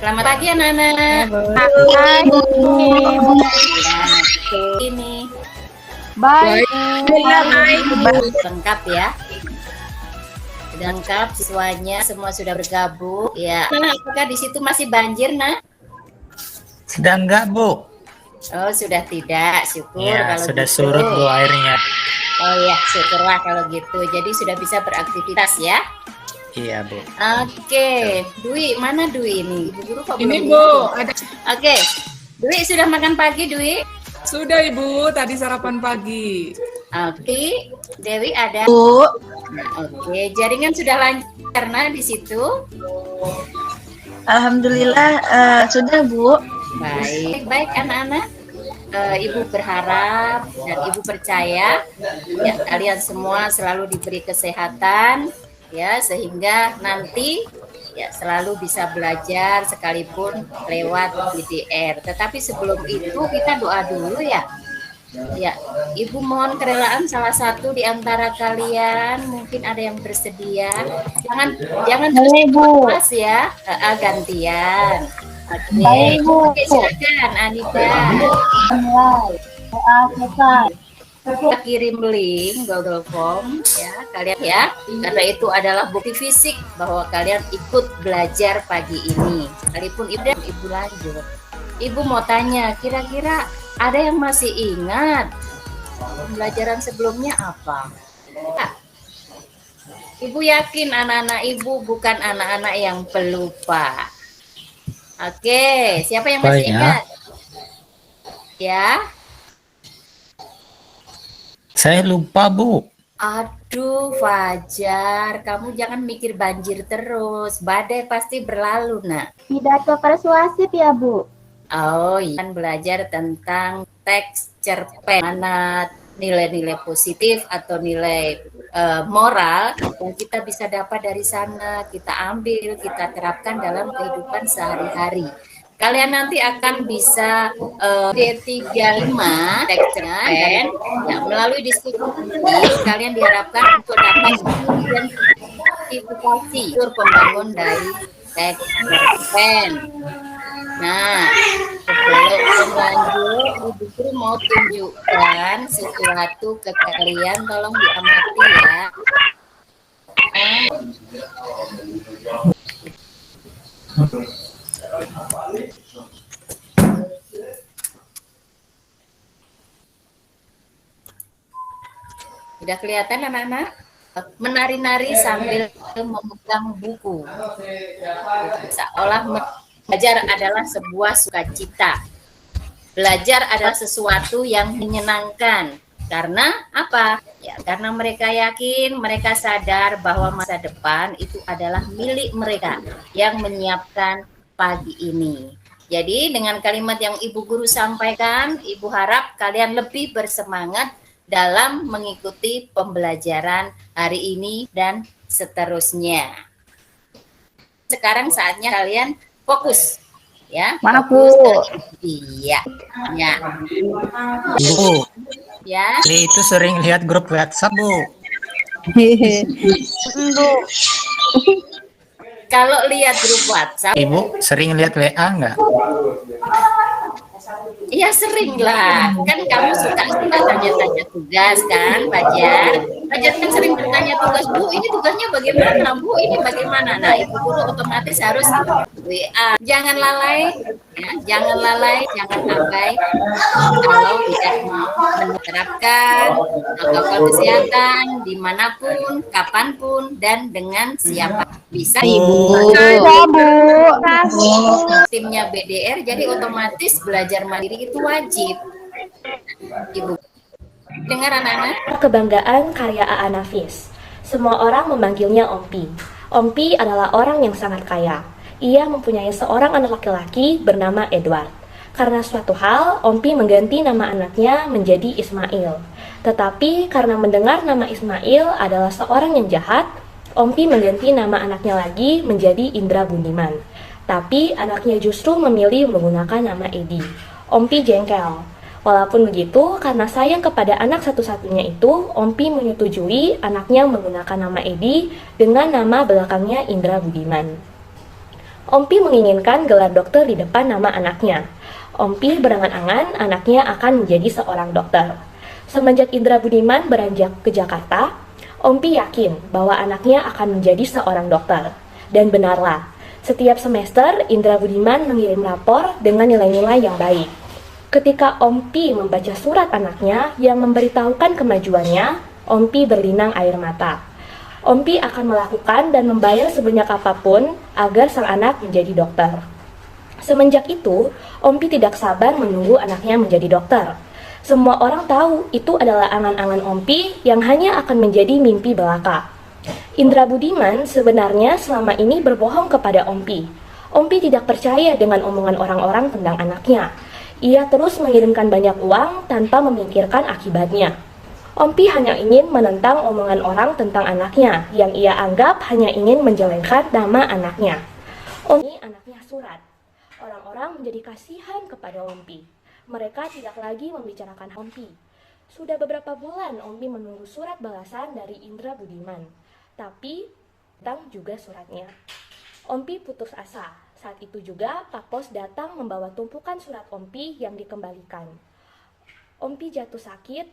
Selamat pagi anak-anak. Hai, Ini baik. lengkap ya. Sudah lengkap siswanya semua sudah bergabung. Ya, apakah di situ masih banjir, Nak? Sedang enggak, Bu? Oh, sudah tidak. Syukur Ya, kalau sudah gitu. surut, Bu, airnya. Oh ya, syukurlah kalau gitu. Jadi sudah bisa beraktivitas ya. Iya, Bu. Oke, Dwi, mana Dwi ini? Ibu guru kok Ini belum Bu, lihat ya? ada Oke, Dwi sudah makan pagi, Dwi? sudah Ibu, tadi sarapan pagi. Oke, Dewi ada. Bu, Oke, jaringan sudah lancar karena di situ. alhamdulillah sudah Bu. Baik, baik anak-anak. Ibu berharap dan Ibu percaya ya kalian semua selalu diberi kesehatan ya sehingga nanti ya selalu bisa belajar sekalipun lewat VDR. Tetapi sebelum itu kita doa dulu ya. Ya, Ibu mohon kerelaan salah satu di antara kalian mungkin ada yang bersedia. Jangan terus pas ya, gantian. Oke, oke silakan Anita. Kita kirim link Google Form ya kalian ya karena itu adalah bukti fisik bahwa kalian ikut belajar pagi ini. Sekalipun ibu lanjut. Ibu mau tanya, kira-kira ada yang masih ingat pembelajaran sebelumnya apa? Ibu yakin anak-anak ibu bukan anak-anak yang pelupa. Oke, siapa yang masih Baik, ya. ingat? Ya. Saya lupa, Bu. Aduh, Fajar, kamu jangan mikir banjir terus. Badai pasti berlalu, Nak. Pidato persuasif ya Bu. Oh, iya. Kan belajar tentang teks cerpen, mana nilai-nilai positif atau nilai moral yang kita bisa dapat dari sana, kita ambil, kita terapkan dalam kehidupan sehari-hari. Kalian nanti akan bisa D35 teks cerpen ya, melalui diskusi kalian diharapkan untuk dapat identifikasi fitur pembangun dari teks cerpen. Nah, sebelum lanjut, Ibu Guru mau tunjukkan sesuatu ke kalian, tolong diamati ya. Sudah kelihatan anak-anak? Menari-nari sambil memegang buku. Seolah belajar adalah sebuah sukacita. Belajar adalah sesuatu yang menyenangkan. Karena apa? Ya, karena mereka yakin, mereka sadar bahwa masa depan itu adalah milik mereka yang menyiapkan pagi ini. Jadi dengan kalimat yang Ibu Guru sampaikan, Ibu harap kalian lebih bersemangat dalam mengikuti pembelajaran hari ini dan seterusnya. Sekarang saatnya kalian fokus ya. Mana, fokus. Iya. Ya. Bu, Ya. Li itu sering lihat grup WhatsApp, Bu. Kalau lihat grup WhatsApp, Ibu sering lihat WA enggak? iya sering lah. Kan kamu suka tanya-tanya tugas kan, Fajar? Fajar kan sering bertanya tugas, Bu, ini tugasnya bagaimana? Bu, ini bagaimana? Nah, Ibu Guru otomatis harus WA. Jangan lalai, ya, jangan abai. Kalau tidak menerapkan protokol kesehatan dimanapun, kapanpun, dan dengan siapa bisa Ibu. Timnya BDR, jadi otomatis belajar mandiri itu wajib. Ibu, dengar anak-anak? Kebanggaan karya A.A. Nafis. Semua orang memanggilnya Ompi. Ompi adalah orang yang sangat kaya. Ia mempunyai seorang anak laki-laki bernama Edward. Karena suatu hal, Ompi mengganti nama anaknya menjadi Ismail. Tetapi karena mendengar nama Ismail adalah seorang yang jahat, Ompi mengganti nama anaknya lagi menjadi Indra Bundiman. Tapi anaknya justru memilih menggunakan nama Edi. Ompi jengkel. Walaupun begitu, karena sayang kepada anak satu-satunya itu, Ompi menyetujui anaknya menggunakan nama Edi dengan nama belakangnya Indra Budiman. Ompi menginginkan gelar dokter di depan nama anaknya. Ompi berangan-angan anaknya akan menjadi seorang dokter. Semenjak Indra Budiman beranjak ke Jakarta, Ompi yakin bahwa anaknya akan menjadi seorang dokter. Dan benarlah, setiap semester Indra Budiman mengirim rapor dengan nilai-nilai yang baik. Ketika Ompi membaca surat anaknya yang memberitahukan kemajuannya, Ompi berlinang air mata. Ompi akan melakukan dan membayar sebanyak apapun agar sang anak menjadi dokter. Semenjak itu, Ompi tidak sabar menunggu anaknya menjadi dokter. Semua orang tahu itu adalah angan-angan Ompi yang hanya akan menjadi mimpi belaka. Indra Budiman sebenarnya selama ini berbohong kepada Ompi. Ompi tidak percaya dengan omongan orang-orang tentang anaknya. Ia terus mengirimkan banyak uang tanpa memikirkan akibatnya. Ompi hanya ingin menentang omongan orang tentang anaknya yang ia anggap hanya ingin menjelekkan nama anaknya. Ompi anaknya surat. Orang-orang menjadi kasihan kepada Ompi. Mereka tidak lagi membicarakan Ompi. Sudah beberapa bulan Ompi menunggu surat balasan dari Indra Budiman. Tapi datang juga suratnya. Ompi putus asa. Saat itu juga Pak Pos datang membawa tumpukan surat Ompi yang dikembalikan. Ompi jatuh sakit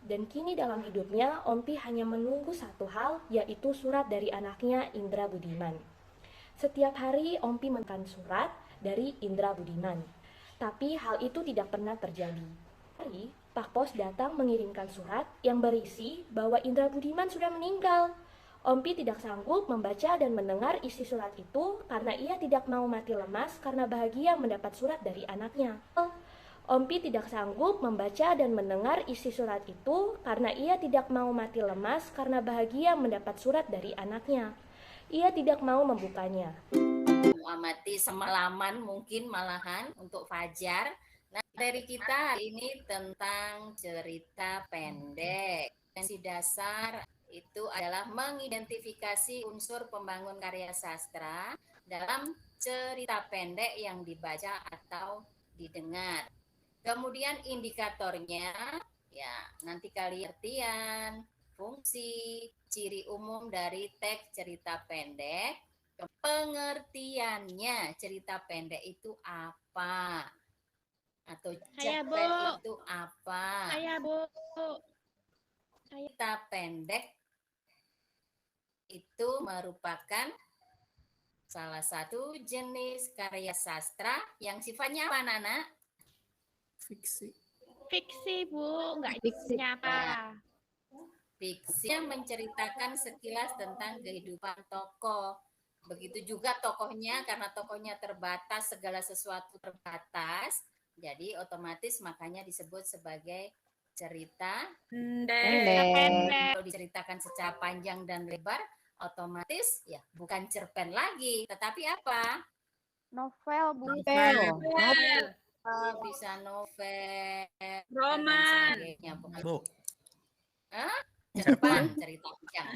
dan kini dalam hidupnya Ompi hanya menunggu satu hal, yaitu surat dari anaknya Indra Budiman. Setiap hari Ompi menekan surat dari Indra Budiman, tapi hal itu tidak pernah terjadi. Hari, Pak Pos datang mengirimkan surat yang berisi bahwa Indra Budiman sudah meninggal. Ompi tidak sanggup membaca dan mendengar isi surat itu karena ia tidak mau mati lemas karena bahagia mendapat surat dari anaknya. Ompi tidak sanggup membaca dan mendengar isi surat itu karena ia tidak mau mati lemas karena bahagia mendapat surat dari anaknya. Ia tidak mau membukanya. Amati semalaman mungkin malahan untuk Fajar. Nah, dari kita hari ini tentang cerita pendek. Esensi dasar itu adalah mengidentifikasi unsur pembangun karya sastra dalam cerita pendek yang dibaca atau didengar. Kemudian indikatornya, ya nanti kalian artian, fungsi, ciri umum dari teks cerita pendek. Pengertiannya cerita pendek itu apa? Atau cerpen itu apa? Cerita pendek itu merupakan salah satu jenis karya sastra yang sifatnya apa, Nana? Fiksi. Fiksi, Bu, nggak Fiksi. nyata. Fiksi yang menceritakan sekilas tentang kehidupan tokoh. Begitu juga tokohnya, karena tokohnya terbatas, segala sesuatu terbatas, jadi otomatis makanya disebut sebagai cerita Pendek. Kalau diceritakan secara panjang dan lebar, otomatis ya bukan cerpen lagi, tetapi apa? Novel, Bu. Bisa novel, Roman. dan sebagainya. Bu. Cerpen, cerita panjang.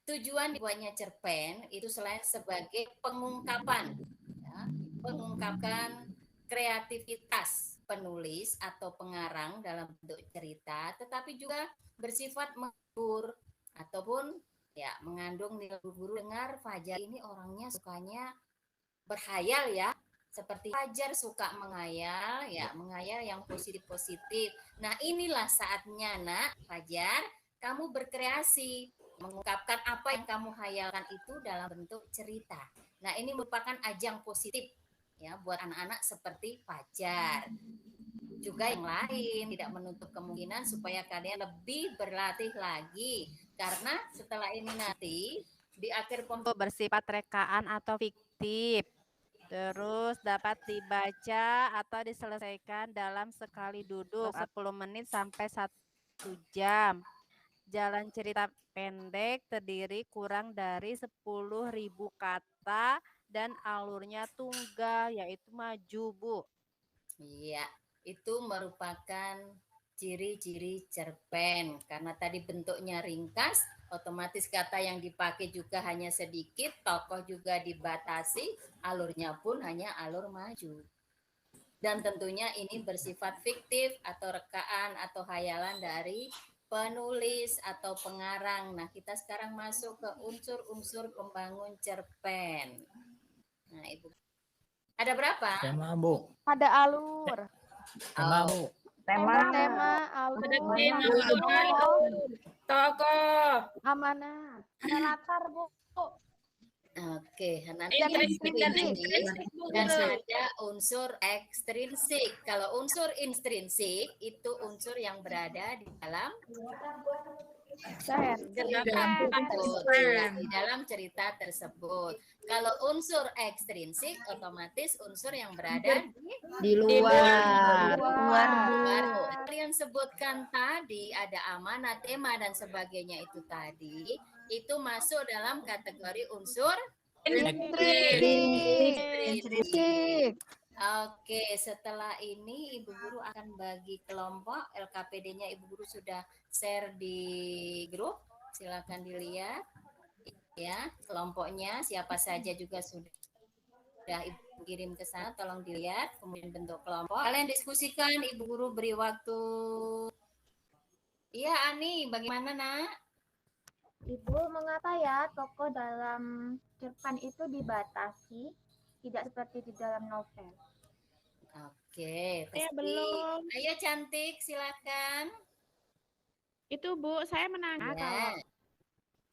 Tujuan dibuatnya cerpen itu selain sebagai pengungkapan, ya, mengungkapkan kreativitas penulis atau pengarang dalam bentuk cerita, tetapi juga bersifat menghibur ataupun ya mengandung nilai guru. Dengar Fajar ini orangnya sukanya berhayal ya, seperti Fajar suka menghayal ya, menghayal yang positif-positif. Nah, inilah saatnya Nak Fajar, kamu berkreasi, mengungkapkan apa yang kamu hayalkan itu dalam bentuk cerita. Nah, ini merupakan ajang positif ya buat anak-anak seperti Fajar. Juga yang lain tidak menutup kemungkinan supaya kalian lebih berlatih lagi, karena setelah ini nanti di akhir bersifat rekaan atau fiktif. Terus dapat dibaca atau diselesaikan dalam sekali duduk 10 menit sampai 1 jam. Jalan cerita pendek terdiri kurang dari 10.000 kata dan alurnya tunggal, yaitu maju, Bu. Iya, itu merupakan ciri-ciri cerpen. Karena tadi bentuknya ringkas, otomatis kata yang dipakai juga hanya sedikit, tokoh juga dibatasi, alurnya pun hanya alur maju. Dan tentunya ini bersifat fiktif atau rekaan atau hayalan dari penulis atau pengarang. Nah, kita sekarang masuk ke unsur-unsur pembangun cerpen. Ibu? Ada berapa? Tema, Bu. Ada alur. Tema, Bu. Tema, alur. Ada tema, tokoh, tokoh, amanat. Ada latar, Bu. Oke, nanti intrinsik dan Intrinsik. ekstrinsik, Bu dan Guru. ada unsur ekstrinsik. Kalau unsur intrinsik itu unsur yang berada di dalam di dalam cerita tersebut. Kalau unsur ekstrinsik otomatis unsur yang berada Di luar. Kalian sebutkan tadi ada amanat, tema dan sebagainya itu tadi itu masuk dalam kategori unsur Intrinsik. Oke, setelah ini Ibu Guru akan bagi kelompok. LKPD-nya Ibu Guru sudah share di grup. Silakan dilihat. Ya, kelompoknya siapa saja juga sudah Ibu kirim ke sana, tolong dilihat. Kemudian bentuk kelompok. Kalian diskusikan, Ibu Guru beri waktu. Iya, Ani, bagaimana, Nak? Ibu, mengapa ya tokoh dalam cerpen itu dibatasi, tidak seperti di dalam novel? Oke, Saya pasti. belum. Ayo cantik, silakan. Itu Bu, saya menanya Ya.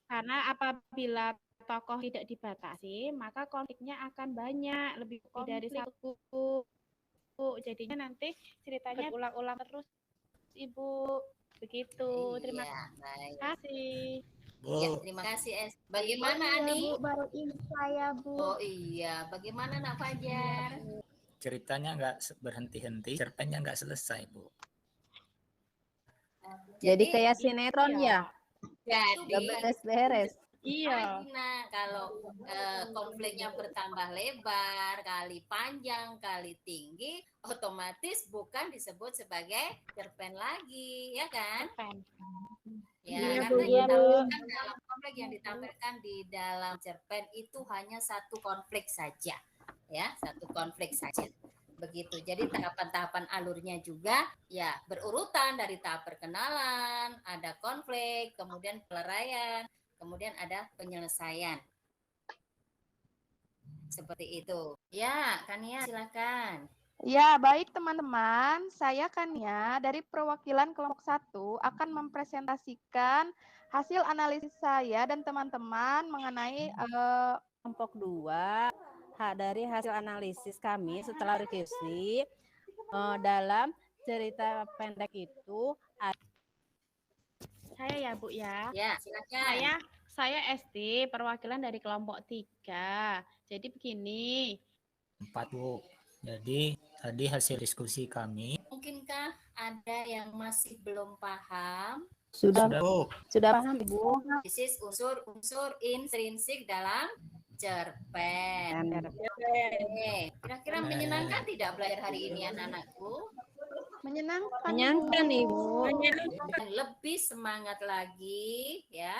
karena apabila tokoh tidak dibatasi, maka konfliknya akan banyak, lebih dari satu. Jadinya nanti ceritanya berulang-ulang terus, Ibu. Begitu. Terima Iya, baik. kasih. Bu. Ya, terima kasih, Es. Bagaimana, Bu, Ani? baru ini saya, Bu. Oh iya, bagaimana Nak Fajar? Ceritanya nggak berhenti-henti, cerpennya nggak selesai, Bu. Jadi kayak sinetron ya? Jadi, Beres-beres. Iya. nah kalau konfliknya bertambah lebar, kali panjang, kali tinggi, otomatis bukan disebut sebagai cerpen lagi, ya kan? Ya, Iya, karena Bu. ditampilkan dalam konflik yang ditampilkan di dalam cerpen itu hanya satu konflik saja, ya, satu konflik saja. Begitu. Jadi tahapan-tahapan alurnya juga ya berurutan dari tahap perkenalan, ada konflik, kemudian peluraian, kemudian ada penyelesaian. Seperti itu. Ya, Kania silakan. Ya, baik teman-teman. Saya Kania dari perwakilan kelompok 1 akan mempresentasikan hasil analisis saya dan teman-teman mengenai Kelompok 2 dari hasil analisis kami setelah diskusi dalam cerita pendek itu Saya ya, Bu ya. Ya, silakan. Saya Esti, perwakilan dari kelompok 3. Jadi begini. 4, Bu. Jadi tadi hasil diskusi kami. Mungkinkah ada yang masih belum paham? Sudah, Bu. sudah paham, Ibu. This is unsur-unsur intrinsik dalam cerpen. Oke, kira-kira menyenangkan tidak belajar hari ini anak-anakku? Menyenangkan, Ibu. Dan lebih semangat lagi ya.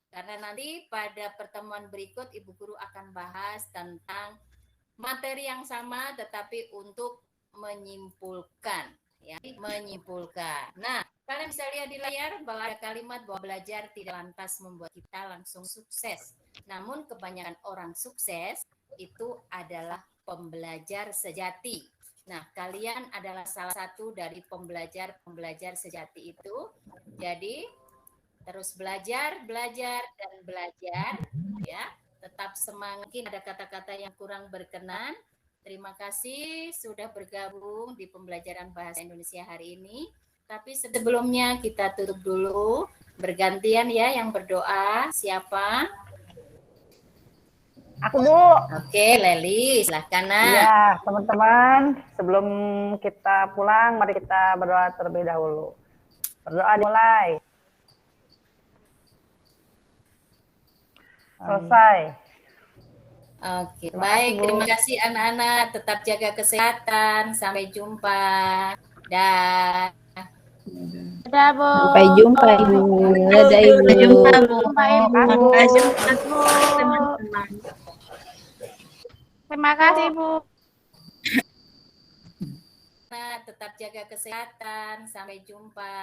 Karena nanti pada pertemuan berikut Ibu Guru akan bahas tentang materi yang sama tetapi untuk menyimpulkan ya, menyimpulkan. Nah, kalian bisa lihat di layar bahwa ada kalimat bahwa belajar tidak lantas membuat kita langsung sukses. Namun kebanyakan orang sukses itu adalah pembelajar sejati. Nah, kalian adalah salah satu dari pembelajar sejati itu. Jadi, terus belajar dan belajar ya. Tetap semangat. Mungkin ada kata-kata yang kurang berkenan. Terima kasih sudah bergabung di pembelajaran bahasa Indonesia hari ini. Tapi sebelumnya kita tutup dulu. Bergantian ya yang berdoa. Siapa? Aku, Bu. Oke, Leli, silahkan. Ya, teman-teman, sebelum kita pulang, mari kita berdoa terlebih dahulu. Berdoa dimulai. Selesai. Oke, baik. Terima kasih anak-anak. Tetap jaga kesehatan. Sampai jumpa. Dah. Dadah, Bu. Sampai jumpa, Ibu. Dadah, Ibu. Sampai jumpa, Bu. Teman-teman. Terima kasih, Bu. Tetap jaga kesehatan. Sampai jumpa.